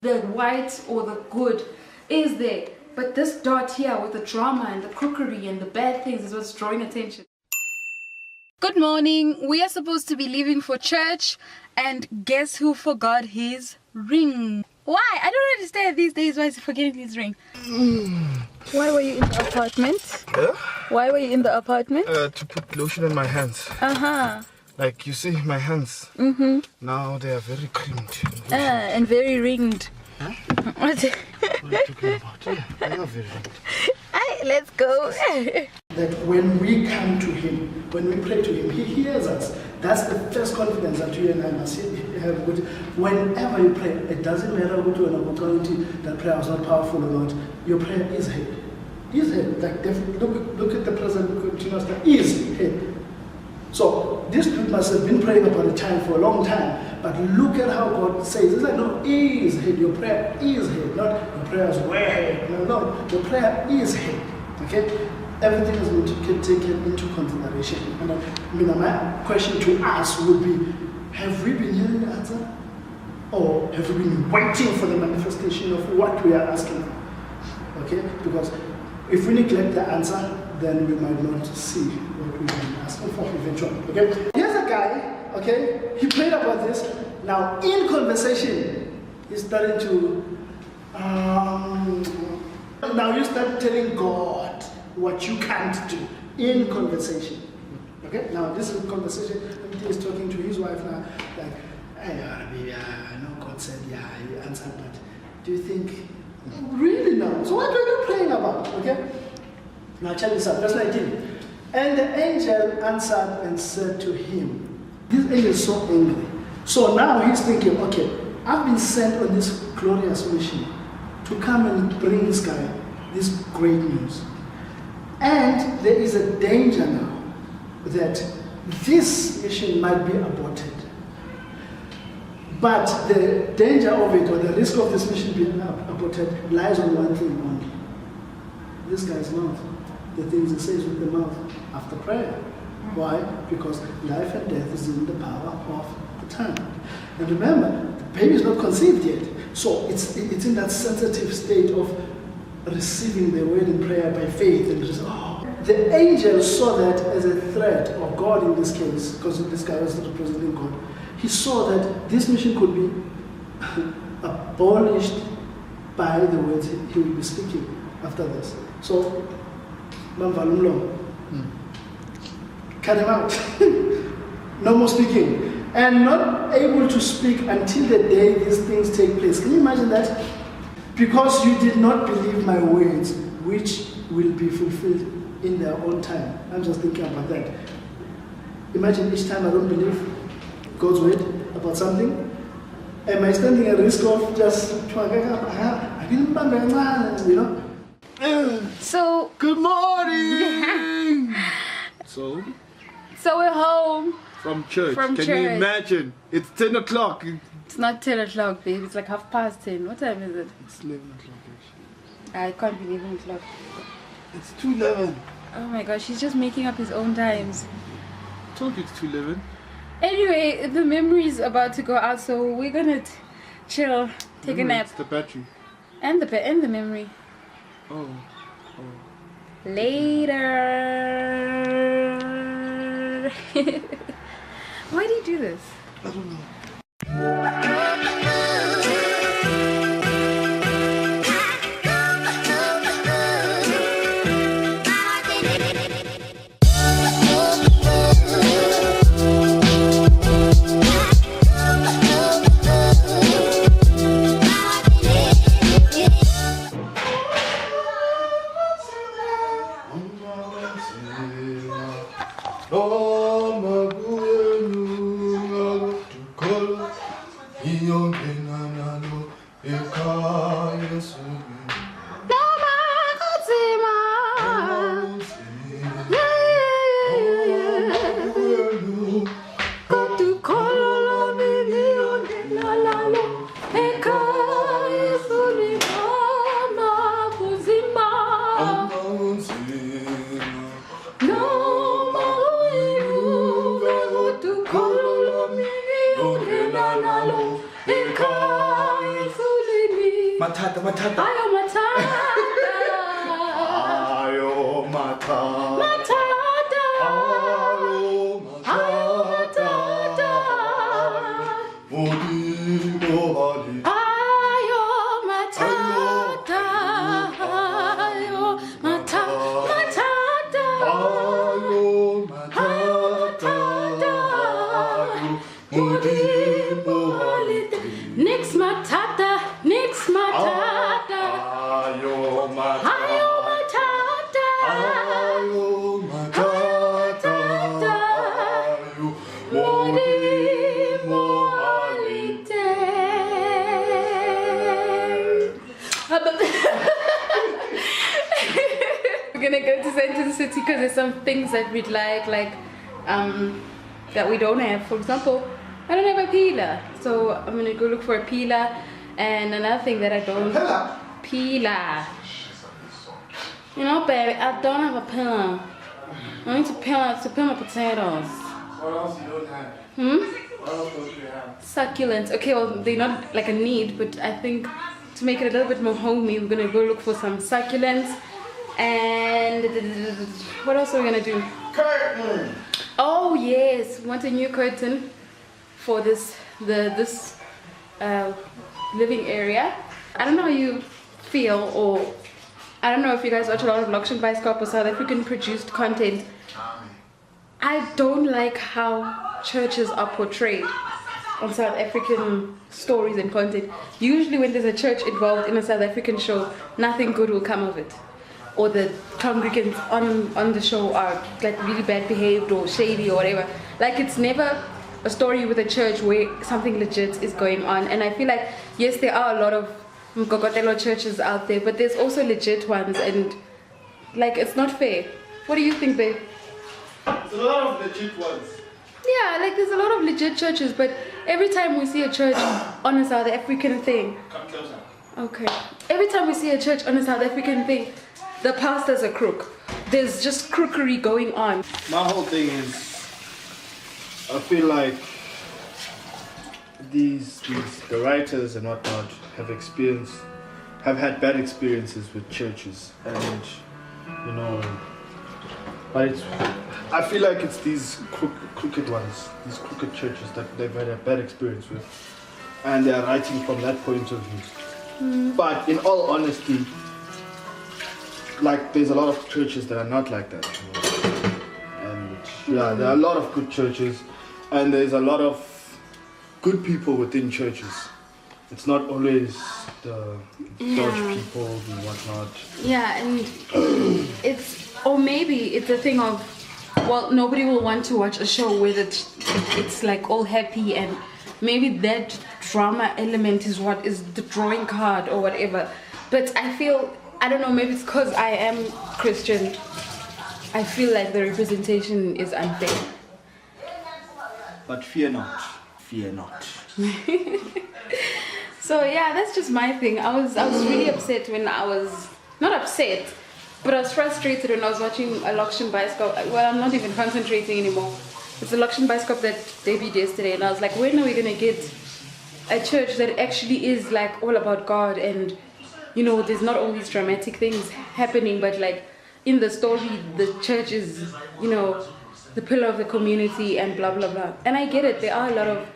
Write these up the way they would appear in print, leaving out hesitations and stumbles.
The white or the good is there. But this dot here with the drama and the crookery and the bad things is what's drawing attention. Good morning. We are supposed to be leaving for church, and guess who forgot his ring? Why? I don't understand these days why is he forgetting his ring. Why were you in the apartment? Yeah? Why were you in the apartment? To put lotion on my hands. Like you see my hands. Now they are very creamed. And very ringed. Huh? What? What are you talking about? Yeah, they are very ringed. Let's go. That when we come to him, when we pray to him, he hears us. That's the first confidence that you and I must have. Whenever you pray, it doesn't matter what an opportunity that prayer was not powerful or not, your prayer is heard. Is heard. Like look at the present continuous time. Is heard. So this dude must have been praying about a time for a long time. But look at how God says, it's like, no, is heard. Your prayer is heard. Not your prayers were heard. No, your prayer is heard. Okay? Everything is going to get taken into consideration. And my question to us would be, have we been hearing the answer? Or have we been waiting for the manifestation of what we are asking for? Okay? Because if we neglect the answer, then we might not see what we've been asking for eventually. Okay? Here's a guy, okay? He prayed about this. Now, in conversation, he's starting to now you start telling God what you can't do in conversation. Okay? Now this is a conversation. He's talking to his wife now, like, hey, baby, I know God said, yeah, you answered, but do you think, really now? So what are you praying about? Okay? Now check this out, verse 19. And the angel answered and said to him, this angel is so angry. So now he's thinking, okay, I've been sent on this glorious mission to come and bring this guy this great news. And there is a danger now that this mission might be aborted. But the danger of it, or the risk of this mission being aborted, lies on one thing only. This guy's mouth. The things he says with the mouth after prayer. Why? Because life and death is in the power of the tongue. And remember, the baby is not conceived yet. So it's in that sensitive state of receiving the word in prayer by faith. And just, the angel saw that as a threat, or God in this case, because this guy was representing God. He saw that this mission could be abolished by the words he will be speaking after this. So, cut him out. No more speaking. And not able to speak until the day these things take place. Can you imagine that? Because you did not believe my words, which will be fulfilled in their own time. I'm just thinking about that. Imagine each time I don't believe God's word about something, am I standing a risk of just, you know? So, good morning! So we're home. From church. Can you imagine? It's 10 o'clock. It's not 10 o'clock, babe. It's like 10:30. What time is it? It's 11 o'clock actually. I can't believe it. O'clock. It's 2:11. Oh my gosh, he's just making up his own times. I told you it's 2:11. Anyway, the memory's about to go out, so we're gonna chill, take a nap. It's the battery. And the memory. Oh. Later. Why do you do this? I don't know. Nalo, Matata, matata. Ayo matata. Ayo matata. Matata. Ayo matata. Modimo hali. Ayo matata. Ayo matata. Ayo matata. Modimo hali. Nix matata. Nix matata. Ayo matata. Ayo matata. Ayo matata. Ayo Modimo We're gonna go to Central City because there's some things that we'd like that we don't have. For example, I don't have a peeler, so I'm gonna go look for a peeler. And another thing that I don't peeler. You know, baby, I don't have a peeler. I need to peel my potatoes. What else you don't have? What else don't you have? Succulents. Okay, well, they're not like a need, but I think to make it a little bit more homey, we're gonna go look for some succulents. And what else are we gonna do? Curtain. Oh yes, we want a new curtain for this living area. I don't know how you feel, or I don't know if you guys watch a lot of Lokshan Bioscope or South African produced content. I don't like how churches are portrayed on South African stories and content. Usually when there's a church involved in a South African show, nothing good will come of it. Or the congregants on the show are like really bad behaved or shady or whatever. Like it's never a story with a church where something legit is going on. And I feel like, yes, there are a lot of Mkokotelo churches out there, but there's also legit ones, and like it's not fair. What do you think, babe? There's a lot of legit ones. Yeah, like there's a lot of legit churches, but every time we see a church on a South African thing, Come closer. okay, every time we see a church on a South African thing, the pastor's a crook. There's just crookery going on. My whole thing is, I feel like the writers and whatnot have had bad experiences with churches, and you know, but I feel like it's these crooked ones, these crooked churches that they've had a bad experience with, and they're writing from that point of view. But in all honesty, like there's a lot of churches that are not like that, you know? And yeah, there are a lot of good churches, and there's a lot of good people within churches. It's not always the dodge people and whatnot. Yeah, and or maybe it's a thing of, well, nobody will want to watch a show where it's like all happy, and maybe that drama element is what is the drawing card or whatever. But I feel, I don't know, maybe it's because I am Christian, I feel like the representation is unfair. But fear not, fear not. So yeah, that's just my thing. I was really upset when I was, not upset, but I was frustrated when I was watching a Lokshan Bioscope. Well, I'm not even concentrating anymore. It's a Lokshan Bioscope that debuted yesterday, and I was like, when are we gonna get a church that actually is like all about God, and you know, there's not all these dramatic things happening, but like in the story, the church is, you know, the pillar of the community and blah blah blah. And I get it, there are a lot of,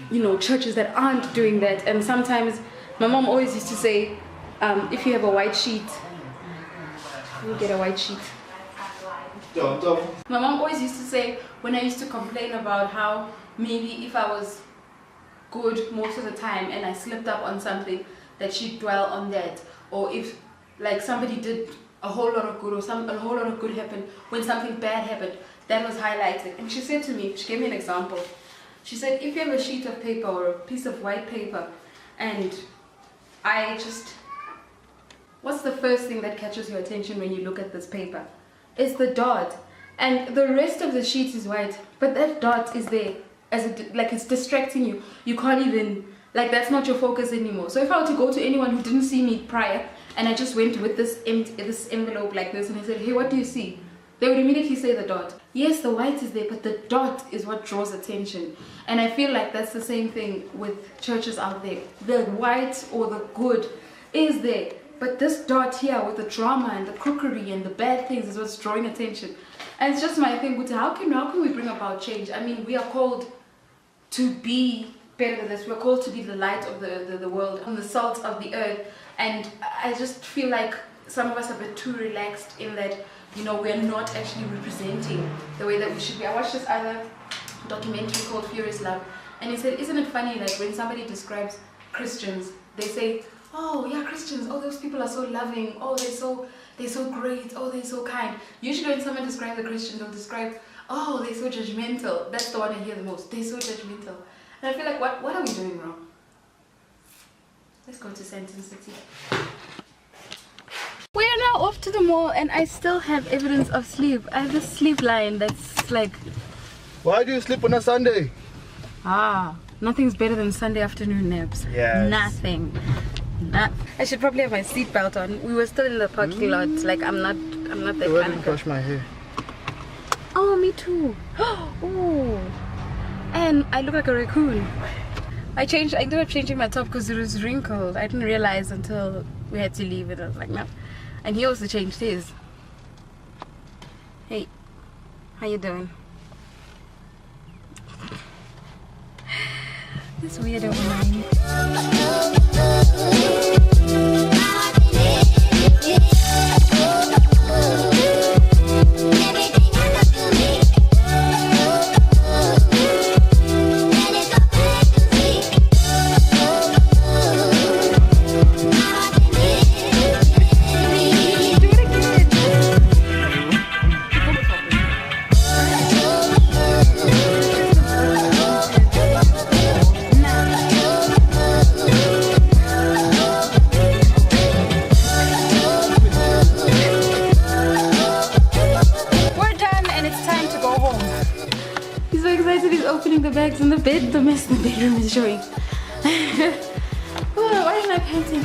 you know, churches that aren't doing that. And sometimes my mom always used to say, if you have a white sheet, you get a white sheet. My mom always used to say, when I used to complain about how maybe if I was good most of the time and I slipped up on something, that she'd dwell on that. Or if like somebody did a whole lot of good, or a whole lot of good happened, when something bad happened, that was highlighted. And she said to me, she gave me an example. She said, if you have a sheet of paper or a piece of white paper, and what's the first thing that catches your attention when you look at this paper? It's the dot. And the rest of the sheet is white, but that dot is there, like it's distracting you. You can't even, like that's not your focus anymore. So if I were to go to anyone who didn't see me prior, and I just went with this envelope like this, and I said, hey, what do you see? They would immediately say the dot. yes, the white is there, but the dot is what draws attention. And I feel like that's the same thing with churches out there. The white or the good is there, but this dot here with the drama and the crookery and the bad things is what's drawing attention. And it's just my thing, how can we bring about change? I mean, we are called to be better than this. We're called to be the light of the world and the salt of the earth. And I just feel like some of us are a bit too relaxed in that, you know, we're not actually representing the way that we should be. I watched this other documentary called Furious Love, and he said, isn't it funny that when somebody describes Christians, they say, oh yeah, Christians, oh those people are so loving, oh they're so great, oh they're so kind. Usually when someone describes a Christian, they'll describe, oh they're so judgmental. That's the one I hear the most. They're so judgmental. And I feel like, what are we doing wrong? Let's go to Sandton City. We are now off to the mall and I still have evidence of sleep. I have this sleep line that's like... Why do you sleep on a Sunday? Nothing's better than Sunday afternoon naps. Yes. Nothing. I should probably have my seatbelt on. We were still in the parking lot. Like I'm not that kind of girl. I didn't brush my hair. Oh, me too. Oh, and I look like a raccoon. I ended up changing my top because it was wrinkled. I didn't realize until we had to leave it. I was like, no. And he also changed his. Hey, how you doing? This weirdo mine. Opening the bags in the bed, the mess in the bedroom is showing. Oh, why am I panting?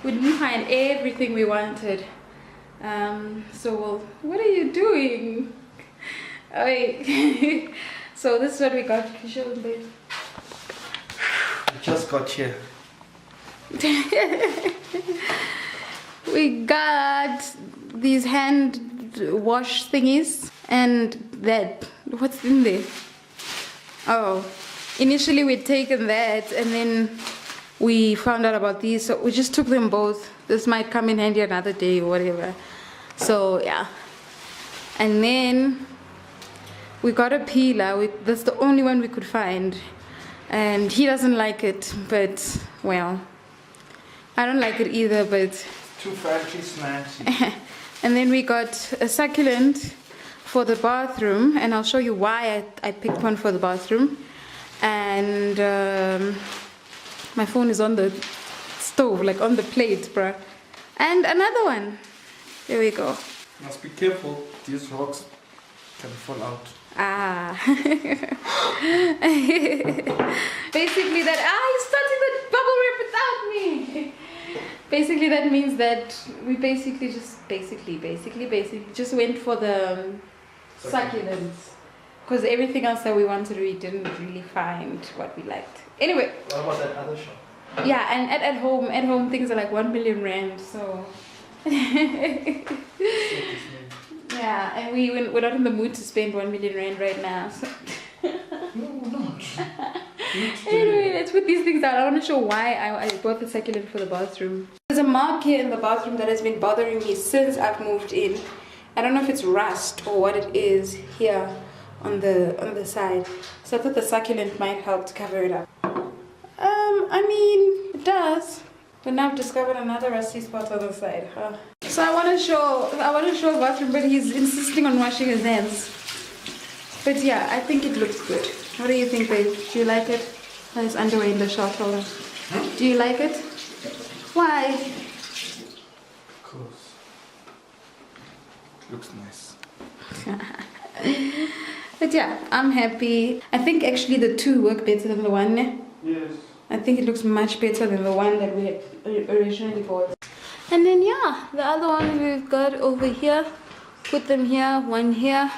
We didn't find everything we wanted. What are you doing? Oh, wait. So this is what we got. Show them, babe. I just got here. We got these hand wash thingies and that. What's in there? Oh, initially we'd taken that and then we found out about these, so we just took them both. This might come in handy another day or whatever. So yeah. And then we got a peeler. That's the only one we could find. And he doesn't like it, but well, I don't like it either, but... Too fancy smashy. And then we got a succulent for the bathroom, and I'll show you why I picked one for the bathroom. And my phone is on the stove, like on the plate, bruh. And another one. There we go. Must be careful, these rocks can fall out. Basically that, you started the bubble wrap without me. Basically that means that we basically just went for the succulents, because everything else that we wanted, we didn't really find what we liked. Anyway, what about that other shop? Yeah, and at home things are like 1 million rand, so yeah, and we're not in the mood to spend 1 million rand right now, so. No, we're not. Anyway, let's put these things out. I want to show why I bought the succulent for the bathroom. There's a mark here in the bathroom that has been bothering me since I've moved in. I don't know if it's rust or what it is here on the side. So I thought the succulent might help to cover it up. I mean, it does. But now I've discovered another rusty spot on the side. So I want to show a bathroom, but he's insisting on washing his hands. But yeah, I think it looks good. What do you think, babe? Do you like it? Oh, there's underwear in the short holder. Do you like it? Why? Of course. Looks nice. But yeah, I'm happy. I think actually the two work better than the one. Yes. I think it looks much better than the one that we had originally bought. And then yeah, the other ones we've got over here. Put them here, one here.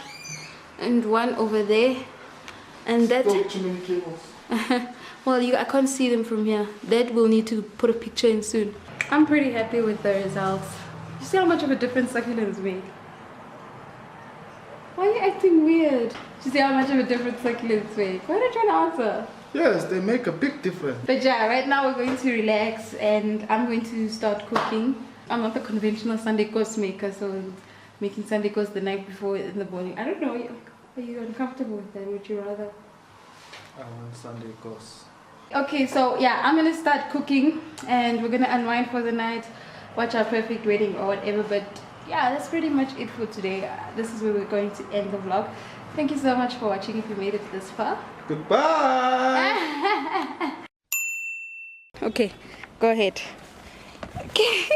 and one over there, and that. Too many cables. Well, I can't see them from here. That we'll need to put a picture in soon. I'm pretty happy with the results. You see how much of a difference succulents make? Why are you acting weird? You see how much of a difference succulents make? Why are you trying to answer? Yes, they make a big difference. But yeah, right now we're going to relax and I'm going to start cooking. I'm not the conventional Sunday course maker, so making Sunday course the night before in the morning. I don't know. Are you uncomfortable with that? Would you rather? I want Sunday course. Okay, so yeah, I'm gonna start cooking and we're gonna unwind for the night, watch our perfect wedding or whatever. But yeah, that's pretty much it for today. This is where we're going to end the vlog. Thank you so much for watching if you made it this far. Goodbye. Okay, go ahead. Okay.